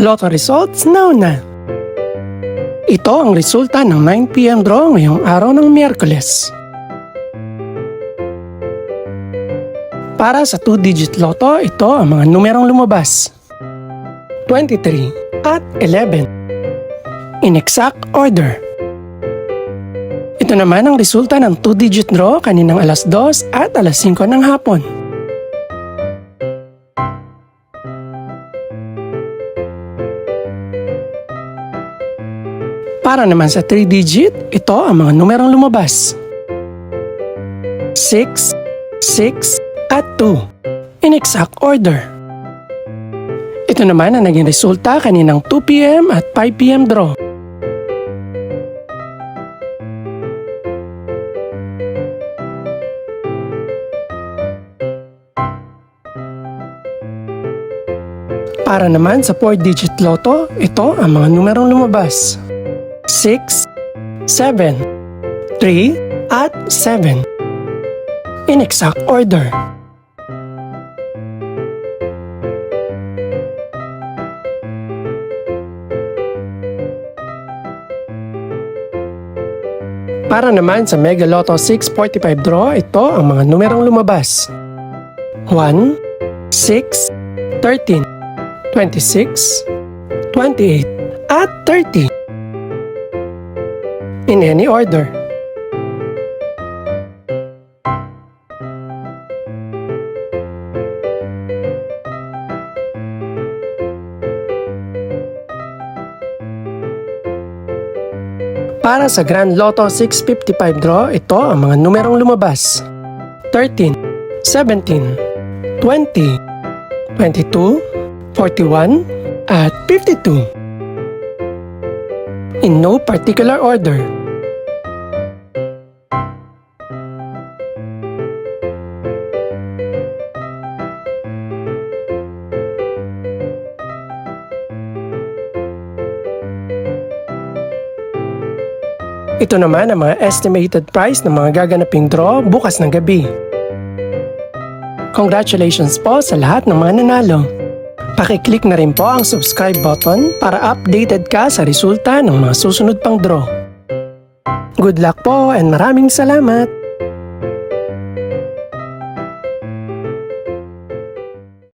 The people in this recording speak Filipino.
Lotto results now na. Ito ang resulta ng 9 PM draw ngayong araw ng Miyerkules. Para sa 2-digit lotto, ito ang mga numerong lumabas: 23 at 11. In exact order. Ito naman ang resulta ng 2-digit draw kaninang alas 2 at alas 5 ng hapon. Para naman sa 3-digit, ito ang mga numerong lumabas: 6, 6, at 2. In exact order. Ito naman ang naging resulta kaninang 2 PM at 5 PM draw. Para naman sa 4-digit lotto, ito ang mga numerong lumabas: 6, 7, 3, at 7. In exact order. Para naman sa Mega Lotto 645 draw, ito ang mga numerong lumabas: 1, 6, 13, 26, 28, at 30. In any order. Para sa Grand Lotto 655 draw, ito ang mga numerong lumabas: 13, 17, 20, 22, 41, at 52. In no particular order. Ito naman ang mga estimated price ng mga gaganaping draw bukas ng gabi. Congratulations po sa lahat ng mga nanalo. Pakiclick na rin po ang subscribe button para updated ka sa resulta ng mga susunod pang draw. Good luck po and maraming salamat!